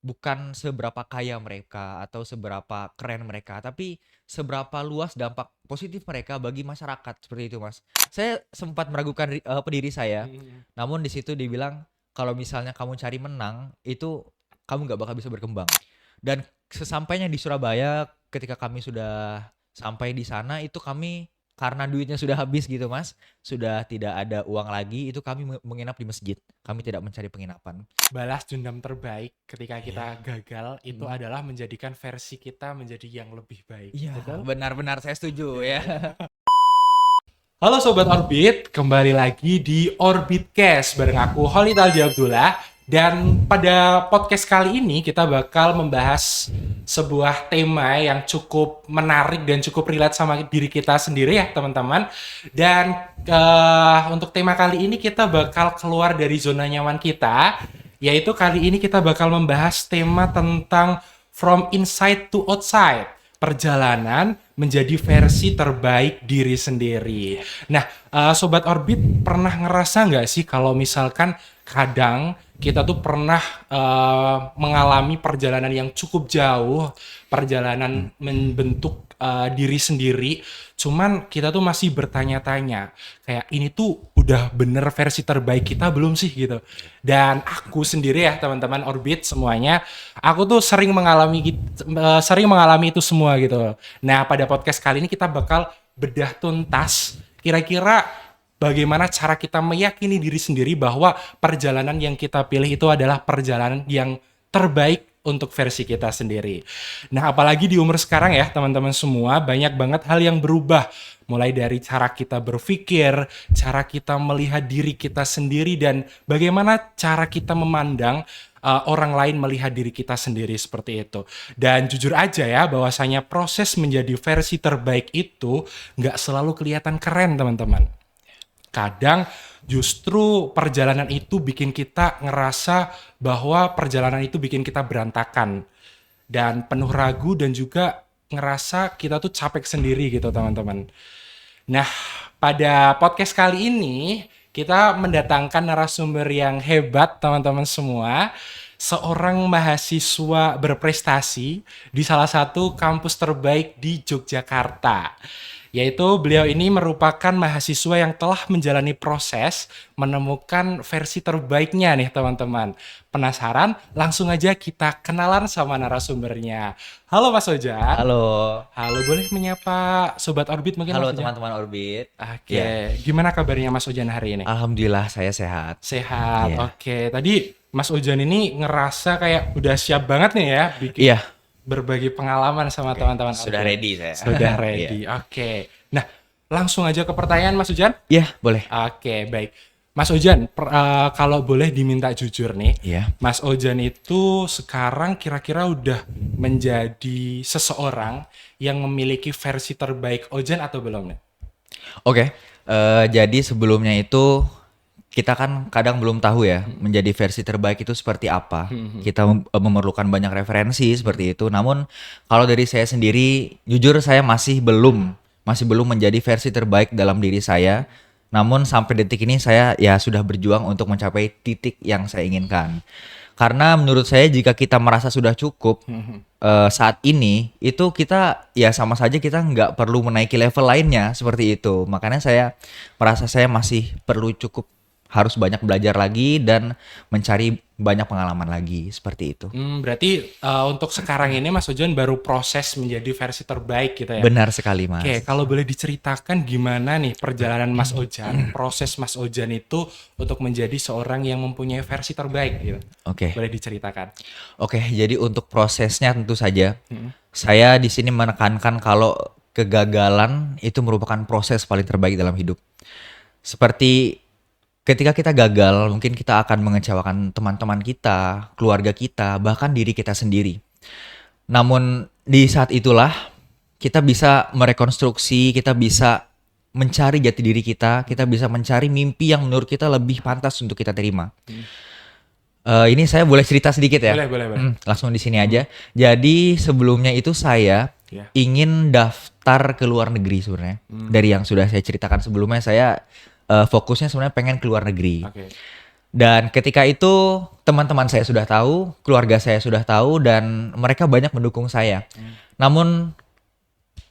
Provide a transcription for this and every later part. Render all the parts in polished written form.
bukan seberapa kaya mereka atau seberapa keren mereka, tapi seberapa luas dampak positif mereka bagi masyarakat, seperti itu, Mas. Saya sempat meragukan diri saya, Mhm. namun di situ dibilang, "Kalau misalnya kamu cari menang, itu kamu nggak bakal bisa berkembang." Dan sesampainya di Surabaya, ketika kami sudah sampai di sana, itu kami karena duitnya sudah habis gitu, Mas, sudah tidak ada uang lagi, itu kami menginap di masjid. Kami tidak mencari penginapan. Balas dendam terbaik ketika kita Iya, gagal itu mhm. adalah menjadikan versi kita menjadi yang lebih baik. Iya, Betul? benar-benar saya setuju Iya, ya. iya. Halo Sobat Orbit, kembali lagi di Orbitcast bareng aku Holid Aldi Abdullah. Dan pada podcast kali ini kita bakal membahas sebuah tema yang cukup menarik dan cukup relate sama diri kita sendiri ya teman-teman. Dan untuk tema kali ini kita bakal keluar dari zona nyaman kita, yaitu kali ini kita bakal membahas tema tentang from inside to outside, perjalanan menjadi versi terbaik diri sendiri. Nah, Sobat Orbit pernah ngerasa nggak sih kalau misalkan kadang kita tuh pernah mengalami perjalanan yang cukup jauh, perjalanan membentuk diri sendiri, cuman kita tuh masih bertanya-tanya, kayak ini tuh udah bener versi terbaik kita belum sih gitu. Dan aku sendiri ya teman-teman Orbit semuanya, aku tuh sering mengalami itu semua gitu. Nah, pada podcast kali ini kita bakal bedah tuntas kira-kira bagaimana cara kita meyakini diri sendiri bahwa perjalanan yang kita pilih itu adalah perjalanan yang terbaik untuk versi kita sendiri. Nah, apalagi di umur sekarang ya, teman-teman semua, banyak banget hal yang berubah. Mulai dari cara kita berpikir, cara kita melihat diri kita sendiri, dan bagaimana cara kita memandang orang lain melihat diri kita sendiri seperti itu. Dan jujur aja ya, bahwasanya proses menjadi versi terbaik itu nggak selalu kelihatan keren, teman-teman. Kadang justru perjalanan itu bikin kita ngerasa bahwa perjalanan itu bikin kita berantakan dan penuh ragu dan juga ngerasa kita tuh capek sendiri gitu teman-teman. Nah, pada podcast kali ini kita mendatangkan narasumber yang hebat teman-teman semua. Seorang mahasiswa berprestasi di salah satu kampus terbaik di Yogyakarta. Yaitu beliau ini merupakan mahasiswa yang telah menjalani proses menemukan versi terbaiknya nih teman-teman. Penasaran? Langsung aja kita kenalan sama narasumbernya. Halo Mas Ojan. Halo, Halo, boleh menyapa Sobat Orbit mungkin halo Mas Ojan? teman-teman Orbit. Ya, Oke, gimana kabarnya Mas Ojan hari ini? alhamdulillah saya sehat. Sehat, Iya, oke. Tadi Mas Ojan ini ngerasa kayak udah siap banget nih ya bikin iya, berbagi pengalaman sama oke, teman-teman sudah Orbit. ready saya. Sudah Iya, ready, oke. Nah, langsung aja ke pertanyaan Mas Ojan. iya boleh. Oke, baik. Mas Ojan, kalau boleh diminta jujur nih, Iya, Mas Ojan itu sekarang kira-kira udah menjadi seseorang yang memiliki versi terbaik Ojan atau belum nih? oke. Jadi sebelumnya itu kita kan kadang belum tahu ya menjadi versi terbaik itu seperti apa. Kita memerlukan banyak referensi seperti itu. Namun kalau dari saya sendiri, jujur saya masih belum menjadi versi terbaik dalam diri saya. Namun sampai detik ini saya ya sudah berjuang untuk mencapai titik yang saya inginkan. Karena menurut saya jika kita merasa sudah cukup saat ini, itu kita ya sama saja kita nggak perlu menaiki level lainnya seperti itu. Makanya saya merasa saya masih perlu cukup harus banyak belajar lagi dan mencari banyak pengalaman lagi seperti itu. Berarti untuk sekarang ini Mas Ojan baru proses menjadi versi terbaik gitu ya? Benar sekali, Oke, Mas. kalau boleh diceritakan gimana nih perjalanan Mas Ojan, proses Mas Ojan itu untuk menjadi seorang yang mempunyai versi terbaik gitu. Oke. Boleh diceritakan? Oke, jadi untuk prosesnya tentu saja Mhm. saya di sini menekankan kalau kegagalan itu merupakan proses paling terbaik dalam hidup. Seperti ketika kita gagal, mungkin kita akan mengecewakan teman-teman kita, keluarga kita, bahkan diri kita sendiri. Namun di saat itulah kita bisa merekonstruksi, kita bisa mencari jati diri kita bisa mencari mimpi yang menurut kita lebih pantas untuk kita terima. Ini saya boleh cerita sedikit ya? Boleh, boleh, boleh. Langsung di sini aja. Jadi sebelumnya itu saya Ya. ingin daftar ke luar negeri sebenarnya. Dari yang sudah saya ceritakan sebelumnya, saya fokusnya sebenarnya pengen ke luar negeri. Oke. Dan ketika itu teman-teman saya sudah tahu, keluarga saya sudah tahu, dan mereka banyak mendukung saya. Namun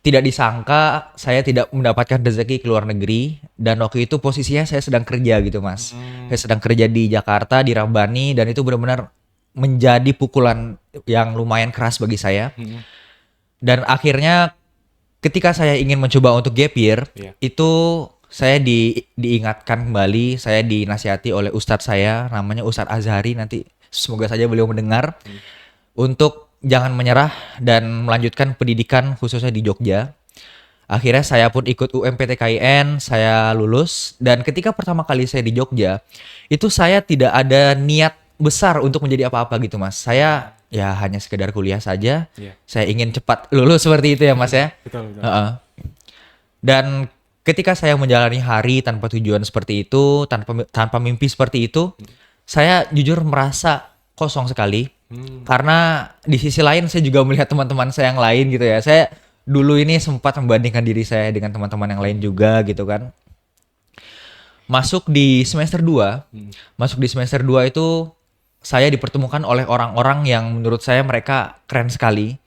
tidak disangka saya tidak mendapatkan rezeki ke luar negeri, dan waktu itu posisinya saya sedang kerja gitu mas. Saya sedang kerja di Jakarta, di Rabbani, dan itu benar-benar menjadi pukulan yang lumayan keras bagi saya. Dan akhirnya ketika saya ingin mencoba untuk gap year, itu saya diingatkan kembali, saya dinasihati oleh ustadz saya, namanya Ustadz Azhari, nanti semoga saja beliau mendengar, untuk jangan menyerah dan melanjutkan pendidikan khususnya di Jogja. Akhirnya saya pun ikut UMPTKIN, saya lulus, dan ketika pertama kali saya di Jogja, itu saya tidak ada niat besar untuk menjadi apa-apa gitu mas. Saya ya hanya sekedar kuliah saja, saya ingin cepat lulus seperti itu ya mas ya. Betul. Dan ketika saya menjalani hari tanpa tujuan seperti itu, tanpa mimpi seperti itu, saya jujur merasa kosong sekali. Karena di sisi lain saya juga melihat teman-teman saya yang lain gitu ya. Saya dulu ini sempat membandingkan diri saya dengan teman-teman yang lain juga gitu kan. Masuk di semester 2 itu saya dipertemukan oleh orang-orang yang menurut saya mereka keren sekali.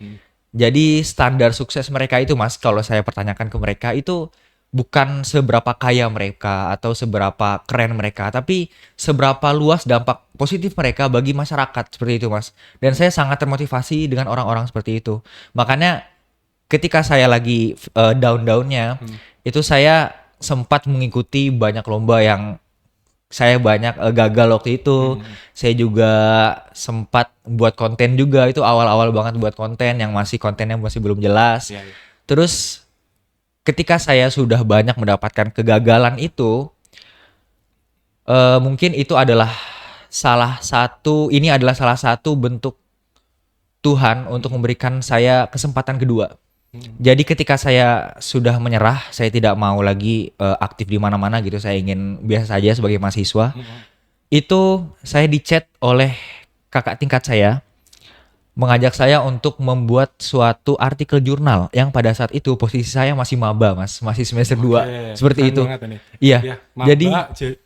Jadi standar sukses mereka itu mas, kalau saya pertanyakan ke mereka itu bukan seberapa kaya mereka atau seberapa keren mereka, tapi seberapa luas dampak positif mereka bagi masyarakat seperti itu mas. Dan saya sangat termotivasi dengan orang-orang seperti itu. Makanya ketika saya lagi down-downnya, itu saya sempat mengikuti banyak lomba yang saya banyak gagal waktu itu. Saya juga sempat buat konten juga, itu awal-awal banget buat konten yang kontennya masih belum jelas. Terus ketika saya sudah banyak mendapatkan kegagalan itu, mungkin itu adalah salah satu bentuk Tuhan untuk memberikan saya kesempatan kedua. Jadi ketika saya sudah menyerah, saya tidak mau lagi aktif di mana-mana gitu, saya ingin biasa saja sebagai mahasiswa. Itu saya di-chat oleh kakak tingkat saya, mengajak saya untuk membuat suatu artikel jurnal yang pada saat itu posisi saya masih maba mas, masih semester 2 seperti itu. Iya. Jadi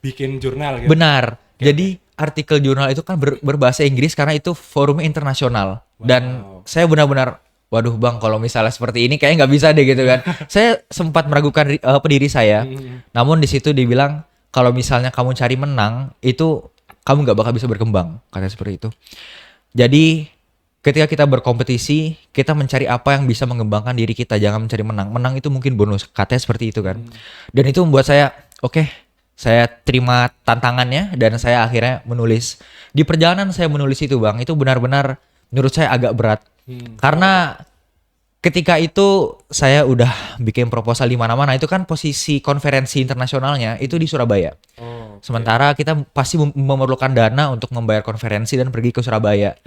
bikin jurnal gitu. Benar. Jadi artikel jurnal itu kan berbahasa Inggris karena itu forumnya internasional. Dan saya benar-benar, waduh bang, kalau misalnya seperti ini kayaknya nggak bisa deh gitu kan. Saya sempat meragukan diri saya. Namun di situ dibilang kalau misalnya kamu cari menang itu kamu nggak bakal bisa berkembang, katanya seperti itu. Jadi ketika kita berkompetisi, kita mencari apa yang bisa mengembangkan diri kita, jangan mencari menang. Menang itu mungkin bonus, katanya seperti itu kan. Dan itu membuat saya, oke, saya terima tantangannya dan saya akhirnya menulis. Di perjalanan saya menulis itu bang, itu benar-benar menurut saya agak berat. Karena ketika itu saya udah bikin proposal di mana-mana, itu kan posisi konferensi internasionalnya itu di Surabaya. Sementara kita pasti memerlukan dana untuk membayar konferensi dan pergi ke Surabaya.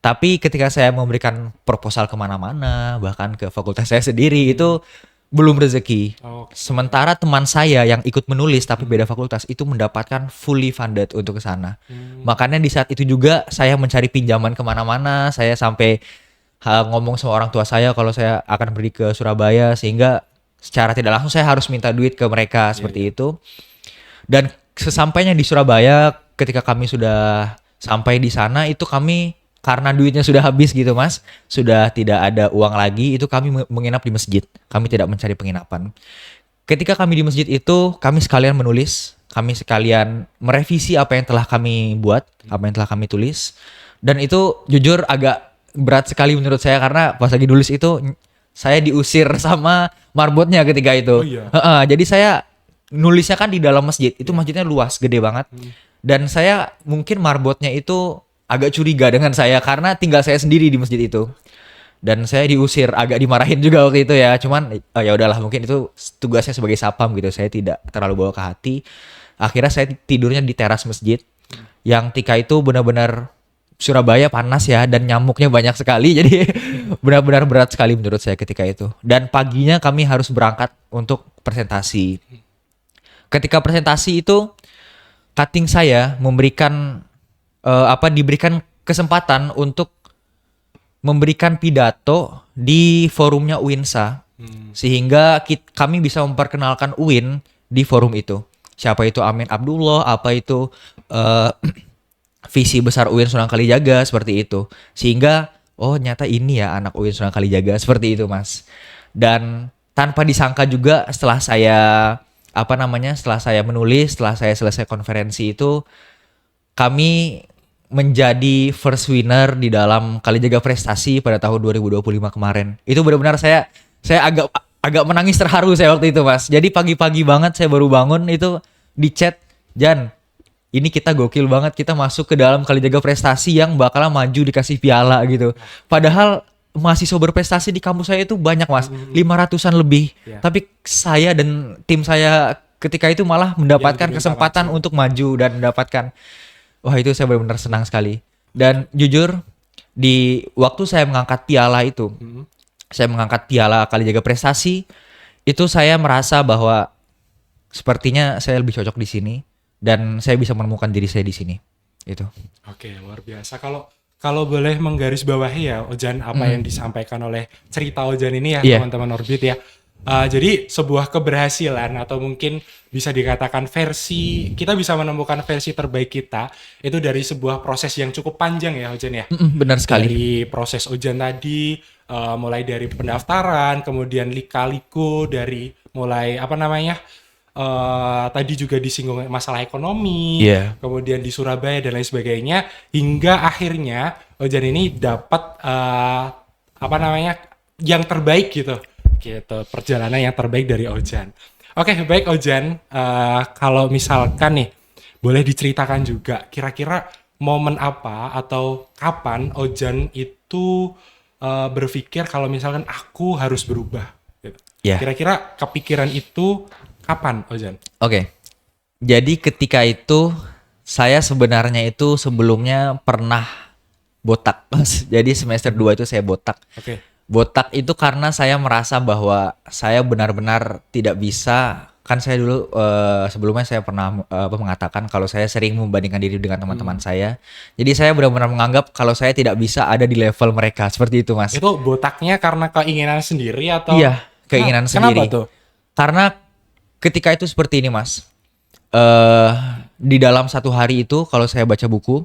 Tapi ketika saya memberikan proposal kemana-mana, bahkan ke fakultas saya sendiri, itu belum rezeki. Sementara teman saya yang ikut menulis tapi beda fakultas itu mendapatkan fully funded untuk ke sana. Makanya di saat itu juga saya mencari pinjaman kemana-mana, saya sampai ngomong sama orang tua saya kalau saya akan pergi ke Surabaya, sehingga secara tidak langsung saya harus minta duit ke mereka seperti itu. Dan sesampainya di Surabaya, ketika kami sudah sampai di sana, itu kami karena duitnya sudah habis gitu mas, sudah tidak ada uang lagi, itu kami menginap di masjid. Kami tidak mencari penginapan. Ketika kami di masjid itu, kami sekalian menulis, kami sekalian merevisi apa yang telah kami buat, apa yang telah kami tulis. Dan itu jujur agak berat sekali menurut saya, karena pas lagi nulis itu saya diusir sama marbotnya ketika itu. Jadi saya nulisnya kan di dalam masjid, itu masjidnya luas, gede banget. Dan saya mungkin marbotnya itu agak curiga dengan saya karena tinggal saya sendiri di masjid itu. Dan saya diusir, agak dimarahin juga waktu itu ya. Cuman ya udahlah, mungkin itu tugasnya sebagai sapam gitu. Saya tidak terlalu bawa ke hati. Akhirnya saya tidurnya di teras masjid. Yang ketika itu benar-benar Surabaya panas ya, dan nyamuknya banyak sekali. Jadi benar-benar berat sekali menurut saya ketika itu. Dan paginya kami harus berangkat untuk presentasi. Ketika presentasi itu, cutting saya diberikan kesempatan untuk memberikan pidato di forumnya UINSA, sehingga kami bisa memperkenalkan UIN di forum itu. siapa itu Amin Abdullah, apa itu eh, visi besar UIN Sunan Kalijaga seperti itu. Sehingga oh nyata ini ya anak UIN Sunan Kalijaga seperti itu Mas. Dan tanpa disangka juga setelah saya menulis, setelah saya selesai konferensi itu kami menjadi first winner di dalam Kalijaga Prestasi pada tahun 2025 kemarin. Itu benar-benar saya agak agak menangis terharu saya waktu itu Mas. Jadi pagi-pagi banget saya baru bangun itu di chat, Jan, ini kita gokil banget, kita masuk ke dalam Kalijaga Prestasi yang bakalan maju dikasih piala gitu. Padahal mahasiswa berprestasi di kampus saya itu banyak Mas, 500-an lebih. Ya. Tapi saya dan tim saya ketika itu malah mendapatkan kesempatan untuk maju dan mendapatkan. Wah itu saya benar-benar senang sekali. Dan jujur di waktu saya mengangkat piala itu, saya mengangkat piala Kalijaga Prestasi, itu saya merasa bahwa sepertinya saya lebih cocok di sini dan saya bisa menemukan diri saya di sini. Itu. Oke, luar biasa. Kalau boleh menggarisbawahi ya Ojan apa yang disampaikan oleh cerita Ojan ini ya teman-teman Orbit ya. Jadi sebuah keberhasilan atau mungkin bisa dikatakan kita bisa menemukan versi terbaik kita itu dari sebuah proses yang cukup panjang ya Ojan ya. Benar sekali. Dari proses Ojan tadi mulai dari pendaftaran, kemudian lika-liku dari mulai tadi juga disinggung masalah ekonomi, kemudian di Surabaya dan lain sebagainya, hingga akhirnya Ojan ini dapat yang terbaik gitu, perjalanan yang terbaik dari Ojan. Oke, baik Ojan, kalau misalkan nih boleh diceritakan juga kira-kira momen apa atau kapan Ojan itu berpikir kalau misalkan aku harus berubah gitu. Kira-kira kepikiran itu kapan Ojan? Oke. Jadi ketika itu saya sebenarnya itu sebelumnya pernah botak. Jadi semester 2 itu saya botak. Oke. Botak itu karena saya merasa bahwa saya benar-benar tidak bisa. Kan saya dulu sebelumnya saya pernah mengatakan kalau saya sering membandingkan diri dengan teman-teman saya. Jadi saya benar-benar menganggap kalau saya tidak bisa ada di level mereka. Seperti itu Mas. Itu botaknya karena keinginan sendiri atau? Iya, keinginan sendiri. Kenapa tuh? Karena ketika itu seperti ini Mas, di dalam satu hari itu kalau saya baca buku,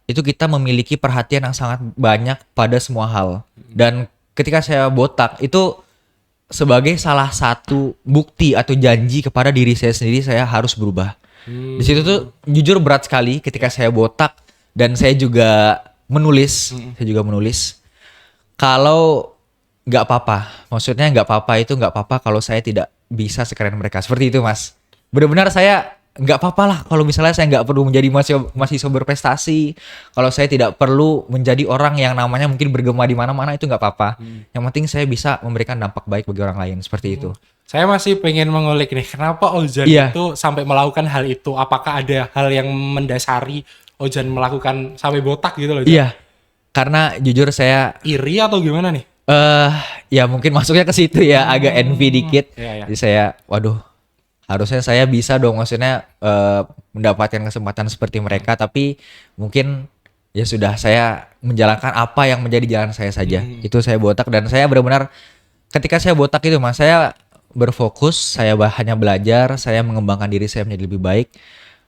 itu kita memiliki perhatian yang sangat banyak pada semua hal. Dan ketika saya botak itu sebagai salah satu bukti atau janji kepada diri saya sendiri saya harus berubah. Di situ tuh jujur berat sekali ketika saya botak dan saya juga menulis, kalau nggak apa-apa, maksudnya nggak apa-apa kalau saya tidak bisa sekeren mereka. Seperti itu Mas. Benar-benar saya nggak apa-apa lah kalau misalnya saya nggak perlu menjadi mahasiswa berprestasi. Kalau saya tidak perlu menjadi orang yang namanya mungkin bergema di mana-mana, itu nggak apa-apa. Yang penting saya bisa memberikan dampak baik bagi orang lain. Seperti itu. Saya masih pengen mengulik nih, kenapa Ojan itu sampai melakukan hal itu? Apakah ada hal yang mendasari Ojan melakukan sampai botak gitu loh? Iya, karena jujur saya iri atau gimana nih? Ya mungkin masuknya ke situ ya, agak envy dikit. Jadi saya, waduh, harusnya saya bisa dong, maksudnya mendapatkan kesempatan seperti mereka, tapi mungkin ya sudah, saya menjalankan apa yang menjadi jalan saya saja. Itu saya botak dan saya benar-benar ketika saya botak itu Mas, saya berfokus, saya hanya belajar, saya mengembangkan diri saya menjadi lebih baik.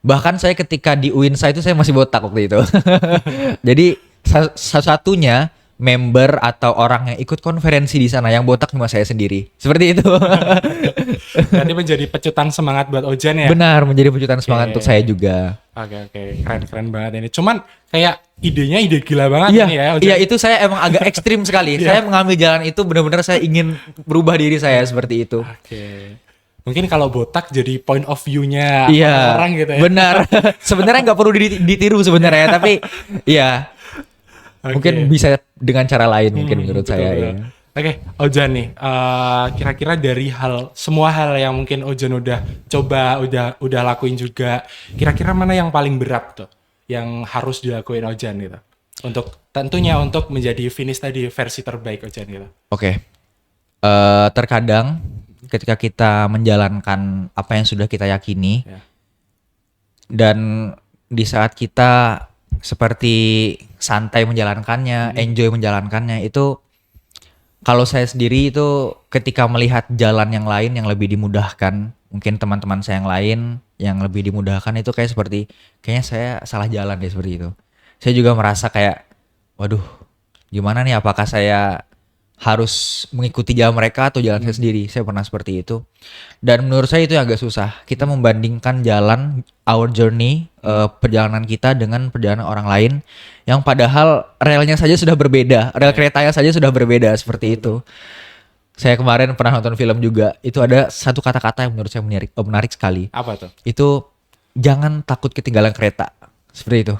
Bahkan saya ketika di UINSA itu saya masih botak waktu itu. Jadi satu-satunya member atau orang yang ikut konferensi di sana yang botak cuma saya sendiri. Seperti itu. Berarti menjadi pecutan semangat buat Ojan ya? Benar, menjadi pecutan semangat untuk saya juga. Oke. Keren banget ini. Cuman kayak idenya ide gila banget ini ya Ojan. Iya, itu saya emang agak ekstrim sekali. Saya mengambil jalan itu benar-benar saya ingin berubah diri saya seperti itu. Oke. Mungkin kalau botak jadi point of view-nya orang gitu ya. Benar. Sebenarnya nggak perlu ditiru sebenarnya, tapi ya mungkin bisa dengan cara lain mungkin menurut saya. Ya. Oke, Ojan nih, kira-kira dari semua hal yang mungkin Ojan udah coba, udah lakuin juga, kira-kira mana yang paling berat tuh, yang harus dilakuin Ojan gitu, tentunya untuk menjadi finish tadi versi terbaik Ojan gitu. Oke. Terkadang ketika kita menjalankan apa yang sudah kita yakini, dan di saat kita seperti santai menjalankannya, enjoy menjalankannya, itu kalau saya sendiri itu ketika melihat jalan yang lain yang lebih dimudahkan, mungkin teman-teman saya yang lain yang lebih dimudahkan itu kayak seperti kayaknya saya salah jalan deh seperti itu. Saya juga merasa kayak waduh, gimana nih, apakah saya harus mengikuti jalan mereka atau jalan saya sendiri. Saya pernah seperti itu. Dan menurut saya itu yang agak susah. Kita membandingkan jalan our journey, perjalanan kita dengan perjalanan orang lain yang padahal relnya saja sudah berbeda, rel keretanya saja sudah berbeda seperti itu. Saya kemarin pernah nonton film juga. Itu ada satu kata-kata yang menurut saya menarik sekali. Apa tuh? Itu jangan takut ketinggalan kereta. Seperti itu.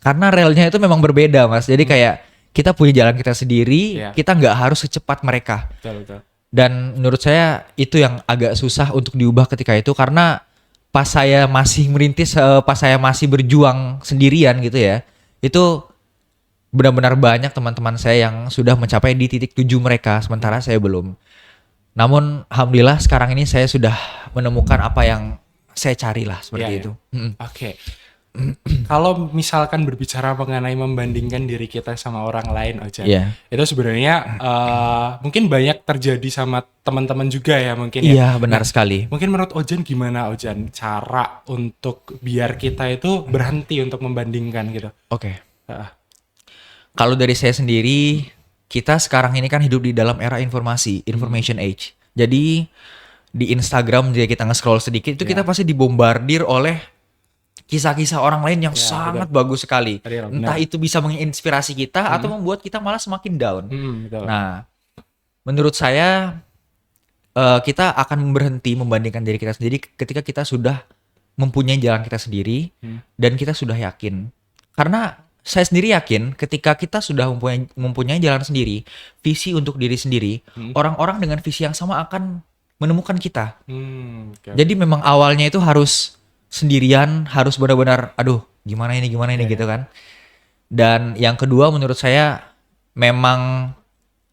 Karena relnya itu memang berbeda, Mas. Jadi kayak kita punya jalan kita sendiri, kita nggak harus secepat mereka. Betul. Dan menurut saya itu yang agak susah untuk diubah ketika itu, karena pas saya masih merintis, pas saya masih berjuang sendirian gitu ya, itu benar-benar banyak teman-teman saya yang sudah mencapai di titik tujuh mereka, sementara saya belum. Namun alhamdulillah sekarang ini saya sudah menemukan apa yang saya cari lah seperti itu. Oke. Kalau misalkan berbicara mengenai membandingkan diri kita sama orang lain, Ojan, itu sebenarnya mungkin banyak terjadi sama teman-teman juga ya mungkin ya. Iya, benar sekali. Mungkin menurut Ojan gimana, Ojan, cara untuk biar kita itu berhenti untuk membandingkan gitu? Oke. Kalau dari saya sendiri, kita sekarang ini kan hidup di dalam era information age. Jadi di Instagram jika kita nge-scroll sedikit itu kita pasti dibombardir oleh kisah-kisah orang lain yang sangat bagus sekali. Entah itu bisa menginspirasi kita atau membuat kita malah semakin down. Nah, menurut saya kita akan berhenti membandingkan diri kita sendiri ketika kita sudah mempunyai jalan kita sendiri dan kita sudah yakin. Karena saya sendiri yakin ketika kita sudah mempunyai jalan sendiri, visi untuk diri sendiri, orang-orang dengan visi yang sama akan menemukan kita. Jadi memang awalnya itu harus sendirian, harus benar-benar aduh gimana ini gitu kan. Dan yang kedua menurut saya memang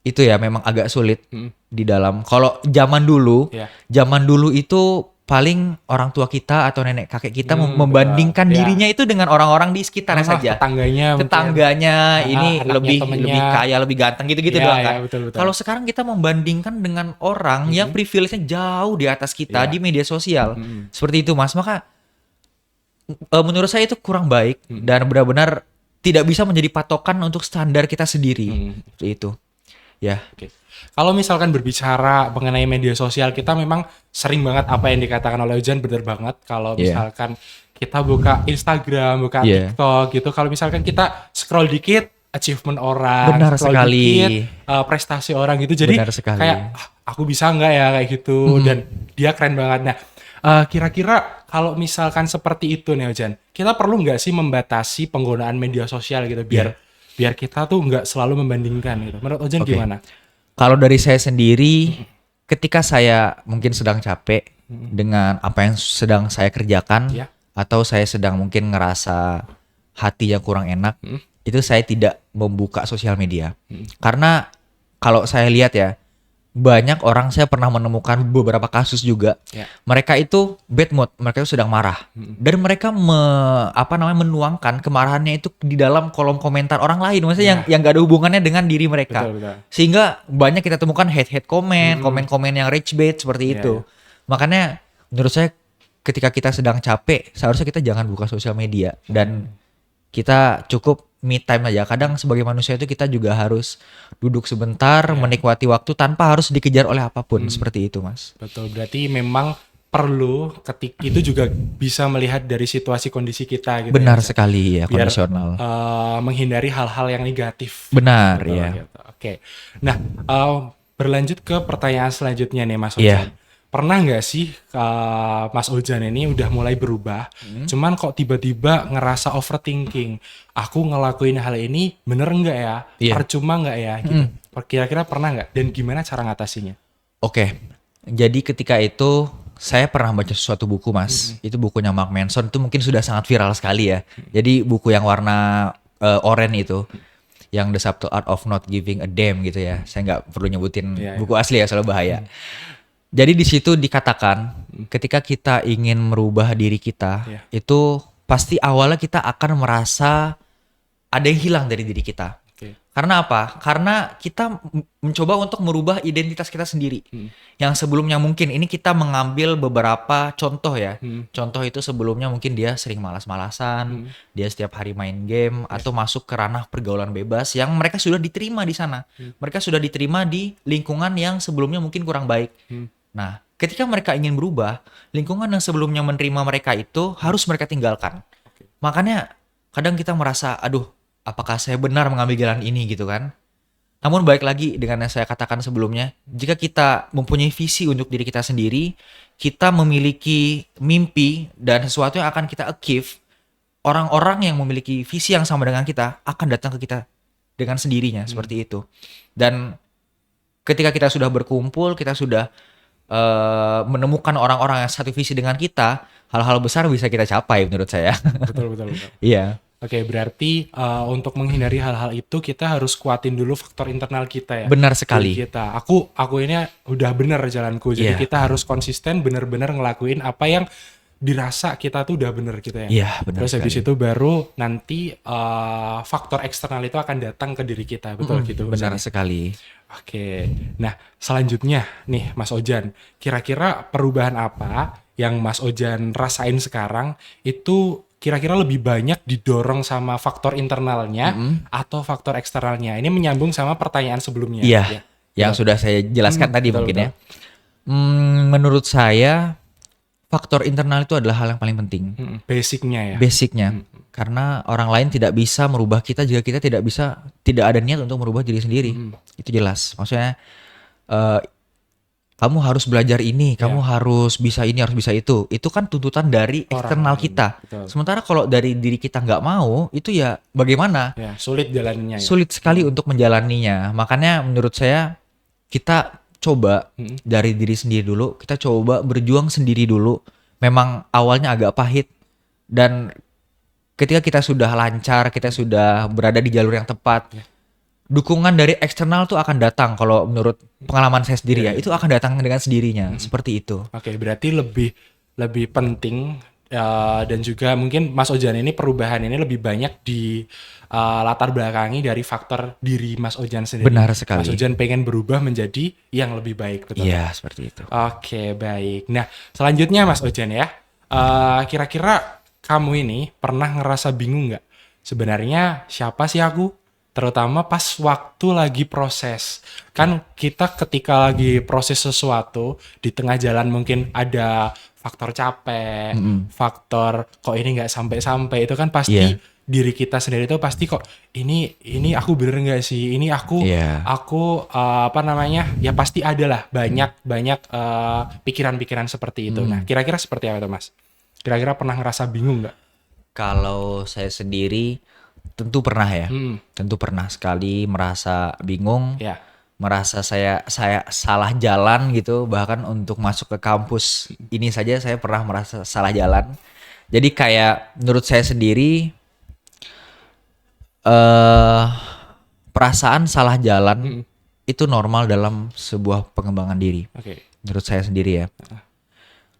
itu ya memang agak sulit di dalam. Kalau zaman dulu itu paling orang tua kita atau nenek kakek kita membandingkan dirinya itu dengan orang-orang di sekitarnya saja. Tetangganya ini lebih kaya, lebih ganteng gitu-gitu doang kan. Kalau sekarang kita membandingkan dengan orang yang privilege-nya jauh di atas kita di media sosial. Seperti itu, Mas. Maka menurut saya itu kurang baik dan benar-benar tidak bisa menjadi patokan untuk standar kita sendiri. Seperti itu. Ya. Kalau misalkan berbicara mengenai media sosial, kita memang sering banget apa yang dikatakan oleh Ojan benar banget. Kalau misalkan kita buka Instagram, buka TikTok gitu, kalau misalkan kita scroll dikit achievement orang, benar scroll sekali. Dikit prestasi orang gitu, jadi kayak aku bisa nggak ya kayak gitu, dan dia keren banget. Nah, kira-kira kalau misalkan seperti itu nih Ojan, kita perlu nggak sih membatasi penggunaan media sosial gitu biar kita tuh nggak selalu membandingkan gitu. Menurut Ojan gimana? Kalau dari saya sendiri, ketika saya mungkin sedang capek dengan apa yang sedang saya kerjakan, atau saya sedang mungkin ngerasa hati yang kurang enak, itu saya tidak membuka sosial media. Karena kalau saya lihat ya, banyak orang, saya pernah menemukan beberapa kasus juga, mereka itu bad mood, mereka itu sedang marah, dan mereka menuangkan kemarahannya itu di dalam kolom komentar orang lain, maksudnya yang gak ada hubungannya dengan diri mereka. Betul. Sehingga banyak kita temukan hate comment, komen-komen yang rage bait seperti itu. Makanya menurut saya ketika kita sedang capek, seharusnya kita jangan buka sosial media dan kita cukup me time aja. Kadang sebagai manusia itu kita juga harus duduk sebentar, menikmati waktu tanpa harus dikejar oleh apapun. Seperti itu, Mas. Betul, berarti memang perlu itu juga bisa melihat dari situasi kondisi kita gitu. Benar sekali ya, kondisional. Menghindari hal-hal yang negatif. Benar, betul, ya. Gitu. Oke. Nah, berlanjut ke pertanyaan selanjutnya nih Mas Ojan. Pernah nggak sih Mas Ojan ini udah mulai berubah, cuman kok tiba-tiba ngerasa overthinking, aku ngelakuin hal ini bener nggak ya, percuma nggak ya, gitu. Kira-kira pernah nggak, dan gimana cara ngatasinya? Oke, jadi ketika itu saya pernah baca suatu buku, Mas. Itu bukunya Mark Manson, itu mungkin sudah sangat viral sekali ya. Jadi buku yang warna oranye itu, yang The Subtle Art of Not Giving a Damn gitu ya. Saya nggak perlu nyebutin buku asli ya, soalnya bahaya. Jadi di situ dikatakan ketika kita ingin merubah diri kita, itu pasti awalnya kita akan merasa ada yang hilang dari diri kita. Karena apa? Karena kita mencoba untuk merubah identitas kita sendiri. Yang sebelumnya mungkin ini kita mengambil beberapa contoh ya. Contoh itu sebelumnya mungkin dia sering malas-malasan, dia setiap hari main game atau masuk ke ranah pergaulan bebas yang mereka sudah diterima di sana. Mereka sudah diterima di lingkungan yang sebelumnya mungkin kurang baik. Nah, ketika mereka ingin berubah, lingkungan yang sebelumnya menerima mereka itu harus mereka tinggalkan. Makanya kadang kita merasa, aduh, apakah saya benar mengambil jalan ini gitu kan? Namun baik lagi dengan yang saya katakan sebelumnya, jika kita mempunyai visi untuk diri kita sendiri, kita memiliki mimpi dan sesuatu yang akan kita achieve, orang-orang yang memiliki visi yang sama dengan kita akan datang ke kita dengan sendirinya seperti itu. Dan ketika kita sudah berkumpul, kita sudah menemukan orang-orang yang satu visi dengan kita, hal-hal besar bisa kita capai menurut saya. Betul, betul, betul. Iya. Oke, berarti untuk menghindari hal-hal itu kita harus kuatin dulu faktor internal kita ya. Benar Diri sekali. kita. Aku ini udah bener jalanku. Jadi Iya. kita harus konsisten bener-bener ngelakuin apa yang dirasa kita tuh udah bener gitu ya. Iya, benar Terus habis sekali. itu baru nanti faktor eksternal itu akan datang ke diri kita. Betul gitu. Benar maksudnya? sekali. Oke. Nah, selanjutnya nih Mas Ojan, kira-kira perubahan apa yang Mas Ojan rasain sekarang itu kira-kira lebih banyak didorong sama faktor internalnya atau faktor eksternalnya? Ini menyambung sama pertanyaan sebelumnya. Iya, Ya. yang sudah saya jelaskan tadi betul, mungkin betul. ya. Menurut saya faktor internal itu adalah hal yang paling penting, Basicnya ya. basicnya. Karena orang lain tidak bisa merubah kita jika kita tidak ada niat untuk merubah diri sendiri. Itu jelas. Maksudnya eh, kamu harus belajar ini, kamu harus bisa ini, harus bisa itu. Itu kan tuntutan dari Orang eksternal lain, kita. betul. Sementara kalau dari diri kita nggak mau, itu ya bagaimana? Ya, sulit jalannya ya. Sulit sekali untuk menjalaninya. Makanya menurut saya kita coba dari diri sendiri dulu, kita coba berjuang sendiri dulu. Memang awalnya agak pahit dan ketika kita sudah lancar, kita sudah berada di jalur yang tepat, dukungan dari eksternal tuh akan datang. Kalau menurut pengalaman saya sendiri ya, itu akan datang dengan sendirinya, seperti itu. Oke, berarti lebih penting dan juga mungkin Mas Ojan ini perubahan ini lebih banyak di latar belakangi dari faktor diri Mas Ojan sendiri. Benar sekali. Mas Ojan pengen berubah menjadi yang lebih baik, betul? Iya, seperti itu. Oke, baik. Nah, selanjutnya Mas Ojan ya, kira-kira kamu ini pernah ngerasa bingung nggak? Sebenarnya siapa sih aku? Terutama pas waktu lagi proses. Kan kita ketika lagi proses sesuatu, di tengah jalan mungkin ada faktor capek, faktor kok ini nggak sampai-sampai, itu kan pasti Iya. diri kita sendiri itu pasti kok ini aku bener nggak sih? Ini aku Iya. apa namanya? Ya pasti ada lah banyak pikiran-pikiran seperti itu. Nah, kira-kira seperti apa tuh Mas? Kira-kira pernah ngerasa bingung nggak? Kalau saya sendiri tentu pernah ya. Tentu pernah sekali merasa bingung. Ya. Merasa saya salah jalan gitu, bahkan untuk masuk ke kampus ini saja saya pernah merasa salah jalan. Jadi kayak menurut saya sendiri perasaan salah jalan itu normal dalam sebuah pengembangan diri. Oke. Menurut saya sendiri ya.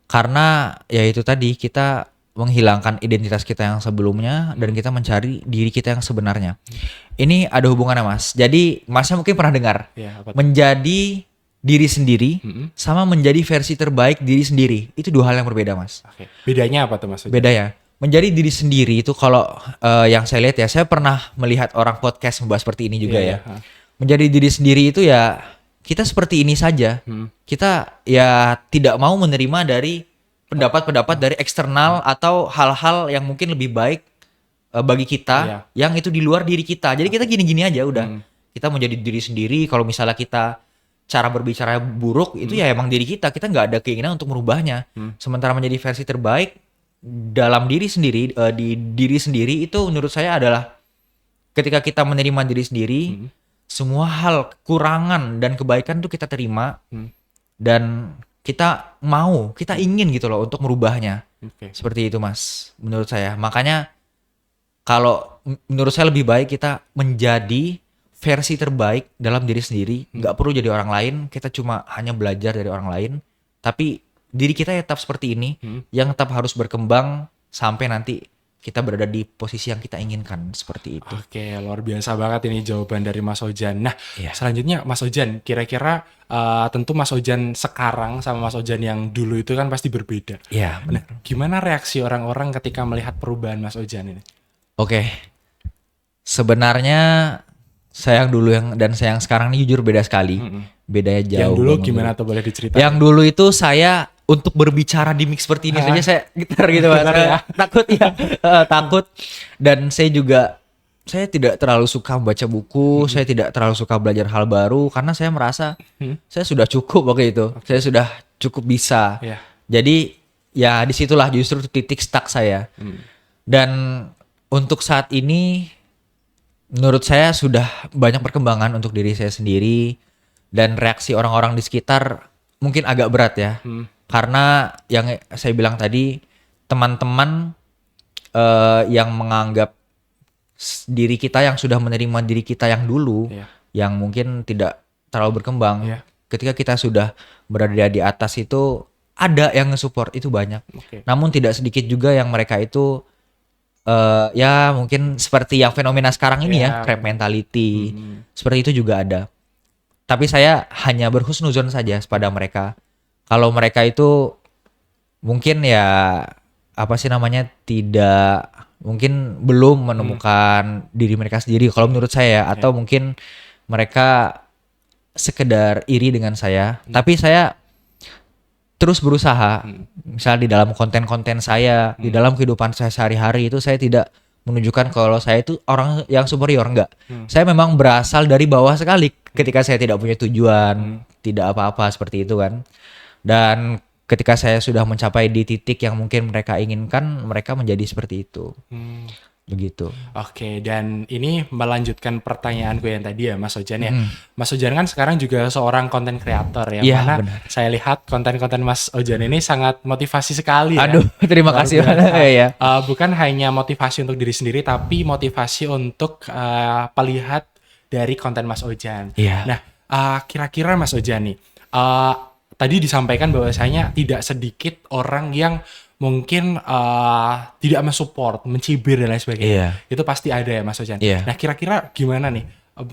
Karena ya itu tadi, kita menghilangkan identitas kita yang sebelumnya dan kita mencari diri kita yang sebenarnya. Ini ada hubungannya Mas. Jadi Masnya mungkin pernah dengar Ya, apa tuh? menjadi diri sendiri sama menjadi versi terbaik diri sendiri. Itu dua hal yang berbeda Mas. Oke. Bedanya apa tuh Mas? Beda ya. Menjadi diri sendiri itu kalau yang saya lihat ya, saya pernah melihat orang podcast membahas seperti ini juga Iya, ya. iya. Menjadi diri sendiri itu ya kita seperti ini saja. Kita ya tidak mau menerima dari pendapat-pendapat dari eksternal atau hal-hal yang mungkin lebih baik bagi kita Iya. yang itu di luar diri kita. Jadi kita gini-gini aja udah. Kita menjadi diri sendiri. Kalau misalnya kita cara berbicara buruk itu ya emang diri kita. Kita nggak ada keinginan untuk merubahnya. Sementara menjadi versi terbaik dalam diri sendiri, di diri sendiri itu menurut saya adalah ketika kita menerima diri sendiri, semua hal kekurangan dan kebaikan tuh kita terima dan kita mau, kita ingin gitu loh untuk merubahnya. Oke. Seperti itu Mas, menurut saya. Makanya kalau menurut saya lebih baik kita menjadi versi terbaik dalam diri sendiri. Nggak perlu jadi orang lain, kita cuma hanya belajar dari orang lain. Tapi diri kita ya tetap seperti ini, yang tetap harus berkembang sampai nanti kita berada di posisi yang kita inginkan seperti itu. Oke, luar biasa banget ini jawaban dari Mas Ojan. Nah, Iya. selanjutnya Mas Ojan, kira-kira tentu Mas Ojan sekarang sama Mas Ojan yang dulu itu kan pasti berbeda. Iya, Nah, gimana reaksi orang-orang ketika melihat perubahan Mas Ojan ini? Oke. Sebenarnya saya yang dulu dan saya yang sekarang ini jujur beda sekali. Bedanya jauh. Yang dulu banget. gimana tuh, boleh diceritain? Yang dulu itu saya untuk berbicara di mic seperti ini saja saya gitar gitu Mas. Gitar ya? Takut ya. Takut. Dan saya tidak terlalu suka membaca buku, saya tidak terlalu suka belajar hal baru karena saya merasa saya sudah cukup waktu itu. Saya sudah cukup bisa. Iya. Jadi ya disitulah justru titik stuck saya. Dan untuk saat ini menurut saya sudah banyak perkembangan untuk diri saya sendiri dan reaksi orang-orang di sekitar mungkin agak berat ya. Karena yang saya bilang tadi, teman-teman yang menganggap diri kita yang sudah menerima diri kita yang dulu, Iya. yang mungkin tidak terlalu berkembang, Iya. ketika kita sudah berada di atas itu ada yang nge-support itu banyak. Oke. Namun tidak sedikit juga yang mereka itu ya mungkin seperti yang fenomena sekarang ini Ya. ya, crab mentality. Seperti itu juga ada. Tapi saya hanya berhusnuzon saja pada mereka. Kalau mereka itu mungkin ya apa sih namanya tidak mungkin belum menemukan diri mereka sendiri kalau menurut saya atau mungkin mereka sekedar iri dengan saya. Tapi saya terus berusaha, misalnya di dalam konten-konten saya, di dalam kehidupan saya sehari-hari itu saya tidak menunjukkan kalau saya itu orang yang superior, enggak. Saya memang berasal dari bawah sekali ketika saya tidak punya tujuan, tidak apa-apa seperti itu kan. Dan ketika saya sudah mencapai di titik yang mungkin mereka inginkan, mereka menjadi seperti itu. Begitu. Oke, dan ini melanjutkan pertanyaanku yang tadi ya Mas Ojan ya. Mas Ojan kan sekarang juga seorang konten kreator yang Iya, mana benar. saya lihat konten-konten Mas Ojan ini sangat motivasi sekali ya. Aduh, terima Luar kasih. biasa. Ya. Bukan hanya motivasi untuk diri sendiri, tapi motivasi untuk pelihat dari konten Mas Ojan. Iya. Nah, kira-kira Mas Ojan nih, tadi disampaikan bahwasanya tidak sedikit orang yang mungkin tidak mensupport, mencibir dan lain sebagainya. Itu pasti ada ya Mas Ojan. Iya. Nah, kira-kira gimana nih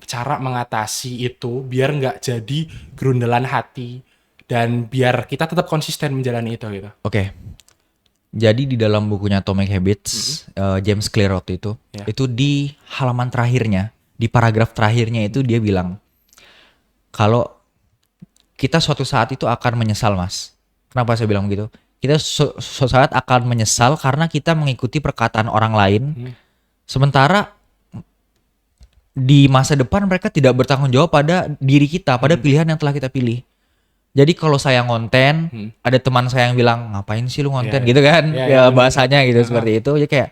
cara mengatasi itu biar nggak jadi gerundelan hati dan biar kita tetap konsisten menjalani itu gitu. Oke. Jadi di dalam bukunya Atomic Habits, James Clear waktu itu di halaman terakhirnya, di paragraf terakhirnya itu dia bilang, kalau kita suatu saat itu akan menyesal, Mas. Kenapa saya bilang begitu? Kita suatu saat akan menyesal karena kita mengikuti perkataan orang lain, sementara di masa depan mereka tidak bertanggung jawab pada diri kita, pada pilihan yang telah kita pilih. Jadi kalau saya ngonten, ada teman saya yang bilang, ngapain sih lu ngonten gitu kan? Ya bahasanya gitu seperti itu. Jadi kayak,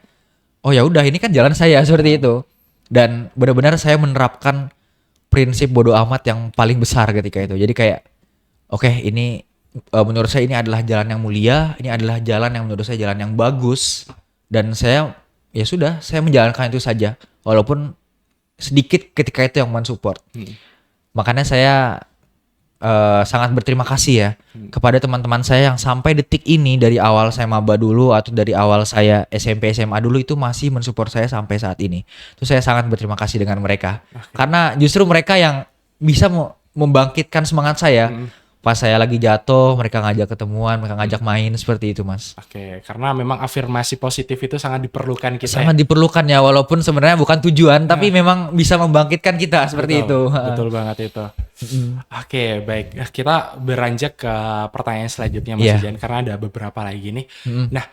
oh ya udah ini kan jalan saya seperti itu. Dan benar-benar saya menerapkan prinsip bodo amat yang paling besar ketika itu. Jadi kayak, oke, ini menurut saya ini adalah jalan yang mulia, ini adalah jalan yang menurut saya jalan yang bagus. Dan saya, ya sudah, saya menjalankan itu saja. Walaupun sedikit ketika itu yang mensupport. Makanya saya sangat berterima kasih ya kepada teman-teman saya yang sampai detik ini dari awal saya maba dulu atau dari awal saya SMP SMA dulu itu masih mensupport saya sampai saat ini. Itu saya sangat berterima kasih dengan mereka. Karena justru mereka yang bisa membangkitkan semangat saya. Pas saya lagi jatuh, mereka ngajak ketemuan, mereka ngajak main seperti itu, Mas. Oke, karena memang afirmasi positif itu sangat diperlukan kita. Sangat diperlukan ya, walaupun sebenarnya bukan tujuan, tapi memang bisa membangkitkan kita seperti itu. Betul banget itu. Oke, baik. Kita beranjak ke pertanyaan selanjutnya Mas Ojan, karena ada beberapa lagi nih. Nah,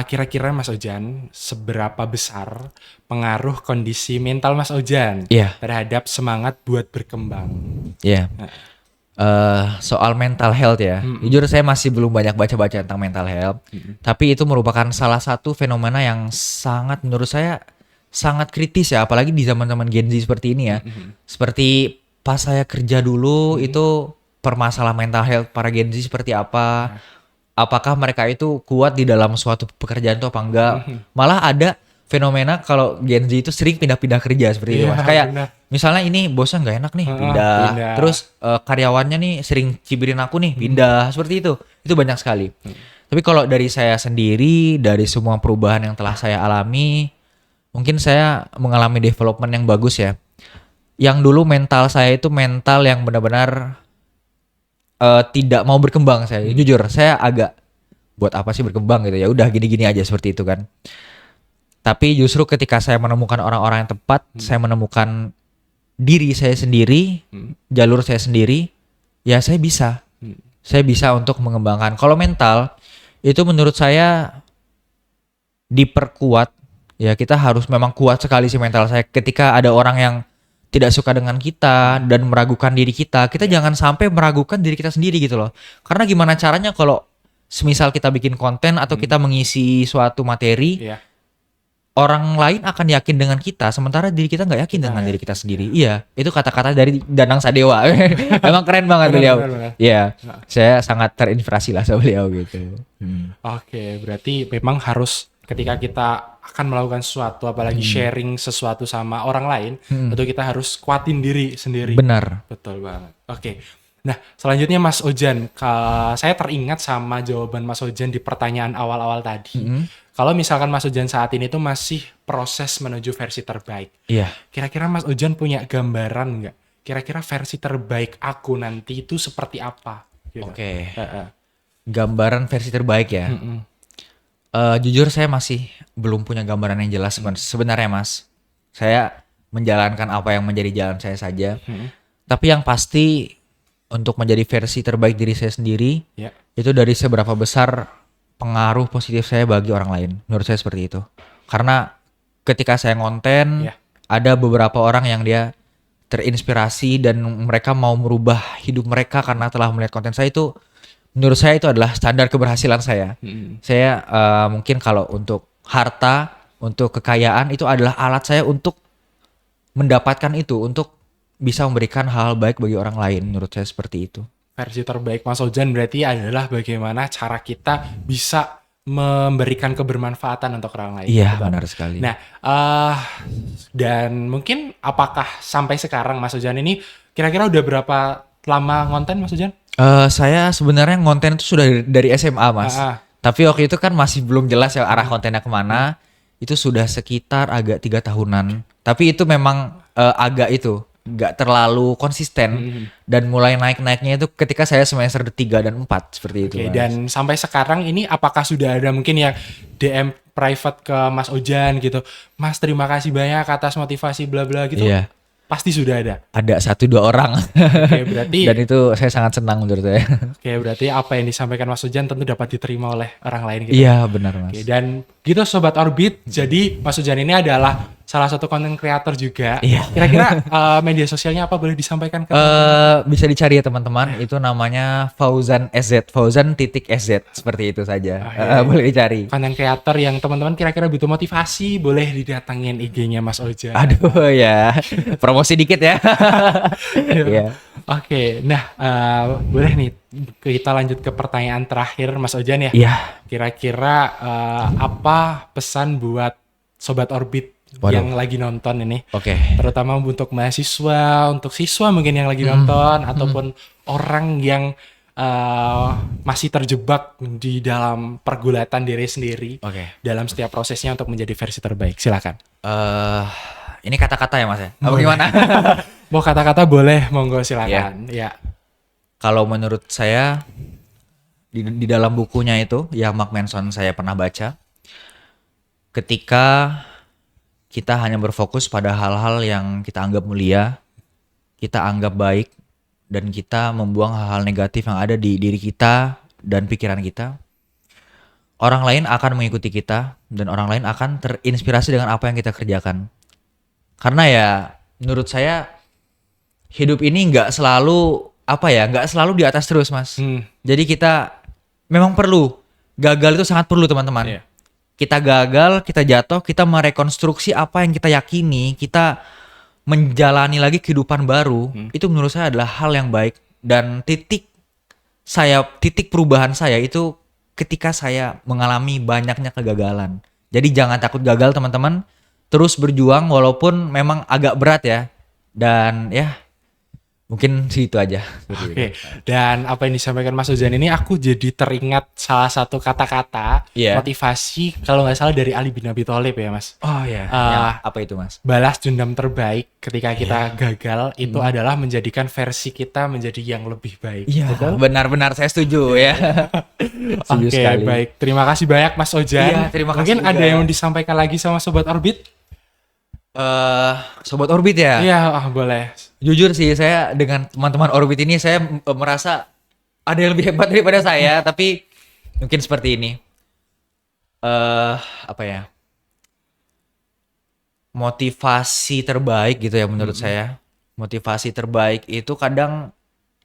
kira-kira Mas Ojan, seberapa besar pengaruh kondisi mental Mas Ojan terhadap semangat buat berkembang? Iya. Soal mental health ya, jujur saya masih belum banyak baca-baca tentang mental health, tapi itu merupakan salah satu fenomena yang sangat menurut saya sangat kritis ya, apalagi di zaman-zaman Gen Z seperti ini ya. Seperti pas saya kerja dulu itu permasalahan mental health para Gen Z seperti apa, apakah mereka itu kuat di dalam suatu pekerjaan itu apa enggak, malah ada fenomena kalau Gen Z itu sering pindah-pindah kerja seperti itu Mas. Kayak misalnya ini bosnya nggak enak nih, pindah. Terus karyawannya nih sering cibirin aku nih, pindah. Seperti itu banyak sekali. Tapi kalau dari saya sendiri, dari semua perubahan yang telah saya alami, mungkin saya mengalami development yang bagus ya. Yang dulu mental saya itu mental yang benar-benar tidak mau berkembang saya. Jujur, saya agak buat apa sih berkembang gitu ya. Udah gini-gini aja seperti itu kan. Tapi justru ketika saya menemukan orang-orang yang tepat, saya menemukan diri saya sendiri, jalur saya sendiri, ya saya bisa. Saya bisa untuk mengembangkan. Kalau mental, itu menurut saya diperkuat. Ya kita harus memang kuat sekali sih mental saya. Ketika ada orang yang tidak suka dengan kita dan meragukan diri kita jangan sampai meragukan diri kita sendiri gitu loh. Karena gimana caranya kalau semisal kita bikin konten atau kita mengisi suatu materi, orang lain akan yakin dengan kita, sementara diri kita nggak yakin dengan diri kita sendiri. Iya, itu kata-kata dari Danang Sadewa. Emang keren banget beliau. Iya, saya sangat terinspirasi lah sama beliau gitu. Oke, berarti memang harus ketika kita akan melakukan sesuatu, apalagi sharing sesuatu sama orang lain, itu kita harus kuatin diri sendiri. Benar. Betul banget. Oke. Nah, selanjutnya Mas Ojan, saya teringat sama jawaban Mas Ojan di pertanyaan awal-awal tadi. Kalau misalkan Mas Ojan saat ini tuh masih proses menuju versi terbaik. Iya. Kira-kira Mas Ojan punya gambaran nggak? Kira-kira versi terbaik aku nanti itu seperti apa? Gitu. Oke. Gambaran versi terbaik ya. Jujur saya masih belum punya gambaran yang jelas sebenarnya Mas. Saya menjalankan apa yang menjadi jalan saya saja. Tapi yang pasti untuk menjadi versi terbaik diri saya sendiri, itu dari seberapa besar pengaruh positif saya bagi orang lain. Menurut saya seperti itu. Karena ketika saya ngonten, ada beberapa orang yang dia terinspirasi dan mereka mau merubah hidup mereka karena telah melihat konten saya itu. Menurut saya itu adalah standar keberhasilan saya. Saya mungkin kalau untuk harta, untuk kekayaan itu adalah alat saya untuk mendapatkan itu, untuk bisa memberikan hal baik bagi orang lain. Menurut saya seperti itu. Versi terbaik Mas Ojan berarti adalah bagaimana cara kita bisa memberikan kebermanfaatan untuk orang lain. Iya, benar sekali. Nah, dan mungkin apakah sampai sekarang Mas Ojan ini kira-kira udah berapa lama ngonten Mas Ojan? Saya sebenarnya ngonten itu sudah dari SMA Mas. Tapi waktu itu kan masih belum jelas ya arah kontennya kemana. Itu sudah sekitar agak 3 tahunan. Tapi itu memang agak itu nggak terlalu konsisten. Dan mulai naik-naiknya itu ketika saya semester 3 dan 4 seperti itu. Mas. Dan sampai sekarang ini apakah sudah ada mungkin yang DM private ke Mas Ojan gitu, Mas terima kasih banyak atas motivasi bla bla gitu? Iya. Pasti sudah ada. Ada 1-2 orang. Oke, berarti dan itu saya sangat senang menurut saya. Oke, berarti apa yang disampaikan Mas Ojan tentu dapat diterima oleh orang lain gitu. Iya, benar Mas. Oke, dan gitu Sobat Orbit. Jadi Mas Ojan ini adalah salah satu content creator juga. Iya. Kira-kira media sosialnya apa boleh disampaikan ke bisa dicari ya teman-teman. Itu namanya Fauzan SZ, Fauzan.SZ seperti itu saja. Boleh dicari. Content creator yang teman-teman kira-kira butuh motivasi, boleh didatengin IG-nya Mas Ojan. Aduh ya, promosi dikit ya. Iya. Oke, nah boleh nih kita lanjut ke pertanyaan terakhir Mas Ojan ya. Iya. Kira-kira apa pesan buat Sobat Orbit yang lagi nonton ini? Oke. Terutama untuk mahasiswa, untuk siswa mungkin yang lagi nonton, ataupun orang yang masih terjebak di dalam pergulatan diri sendiri dalam setiap prosesnya untuk menjadi versi terbaik. Silakan. Ini kata-kata ya Mas ya? Apa gimana? Mau kata-kata boleh, monggo silakan. Ya. Kalau menurut saya di dalam bukunya itu yang Mark Manson saya pernah baca, ketika kita hanya berfokus pada hal-hal yang kita anggap mulia, kita anggap baik, dan kita membuang hal-hal negatif yang ada di diri kita dan pikiran kita, orang lain akan mengikuti kita dan orang lain akan terinspirasi dengan apa yang kita kerjakan. Karena ya menurut saya hidup ini nggak selalu di atas terus Mas. Jadi kita memang perlu, gagal itu sangat perlu teman-teman. Kita gagal, kita jatuh, kita merekonstruksi apa yang kita yakini, kita menjalani lagi kehidupan baru. Itu menurut saya adalah hal yang baik. Dan titik perubahan saya itu ketika saya mengalami banyaknya kegagalan. Jadi jangan takut gagal teman-teman. Terus berjuang walaupun memang agak berat ya. Dan ya Mungkin situ aja. Oke, dan apa yang disampaikan Mas Ojan ini aku jadi teringat salah satu kata-kata Iya. motivasi kalau nggak salah dari Ali bin Abi Thalib ya Mas. Oh ya. Apa itu Mas? Balas dendam terbaik ketika kita gagal itu adalah menjadikan versi kita menjadi yang lebih baik. Iya, Betul? benar-benar saya setuju ya. Setuju Oke, sekali. baik. Terima kasih banyak Mas Ojan. Iya, terima kasih Mungkin juga. ada yang disampaikan lagi sama Sobat Orbit? Sobat Orbit ya. Iya, boleh. Jujur sih saya dengan teman-teman Orbit ini saya merasa ada yang lebih hebat daripada saya, tapi mungkin seperti ini. Apa ya? Motivasi terbaik gitu ya menurut saya. Motivasi terbaik itu kadang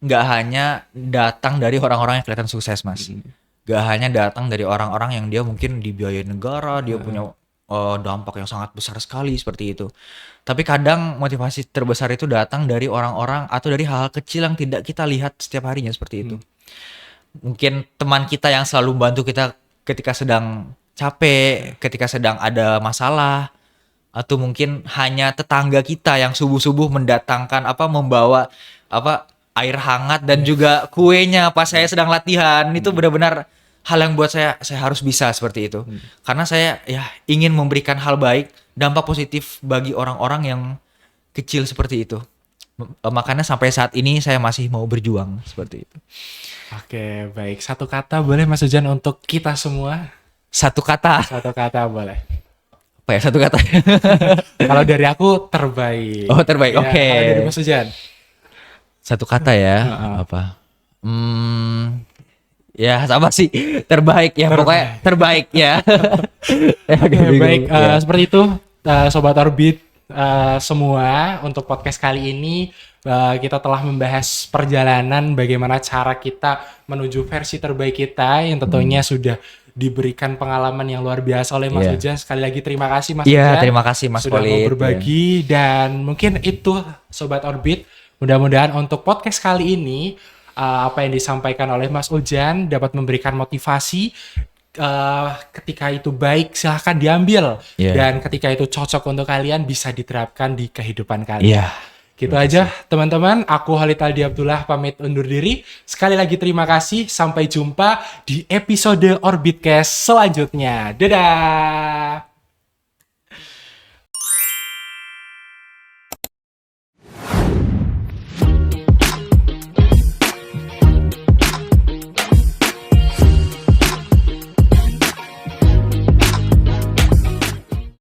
nggak hanya datang dari orang-orang yang kelihatan sukses, Mas. Nggak hanya datang dari orang-orang yang dia mungkin dibiayai negara, dia punya dampak yang sangat besar sekali seperti itu. Tapi kadang motivasi terbesar itu datang dari orang-orang atau dari hal-hal kecil yang tidak kita lihat setiap harinya seperti itu. Mungkin teman kita yang selalu bantu kita ketika sedang capek, ketika sedang ada masalah, atau mungkin hanya tetangga kita yang subuh-subuh mendatangkan membawa air hangat dan juga kuenya pas saya sedang latihan. Itu benar-benar hal yang buat saya harus bisa seperti itu. Karena saya ya ingin memberikan hal baik, dampak positif bagi orang-orang yang kecil seperti itu. Makanya sampai saat ini saya masih mau berjuang seperti itu. Oke, baik. Satu kata boleh Mas Ojan untuk kita semua? Satu kata. Satu kata boleh. Apa ya satu kata? Kalau dari aku terbaik. Oh, terbaik. Ya, Oke. Kalau dari Mas Ojan? Satu kata ya. Apa? Ya sama sih. Terbaik ya. Pokoknya terbaik ya. Oke, baik. Ya. Seperti itu, Sobat Orbit semua, untuk podcast kali ini kita telah membahas perjalanan bagaimana cara kita menuju versi terbaik kita yang tentunya sudah diberikan pengalaman yang luar biasa oleh Mas Ojan. Sekali lagi terima kasih Mas Iya, Ojan. terima kasih Mas sudah mau Polit. berbagi dan mungkin itu Sobat Orbit. Mudah-mudahan untuk podcast kali ini apa yang disampaikan oleh Mas Ojan dapat memberikan motivasi. Ketika itu baik silahkan diambil dan ketika itu cocok untuk kalian bisa diterapkan di kehidupan kalian. Gitu aja teman-teman, aku Khalid Aldi Abdullah pamit undur diri. Sekali lagi terima kasih, sampai jumpa di episode Orbitcast selanjutnya. Dadah.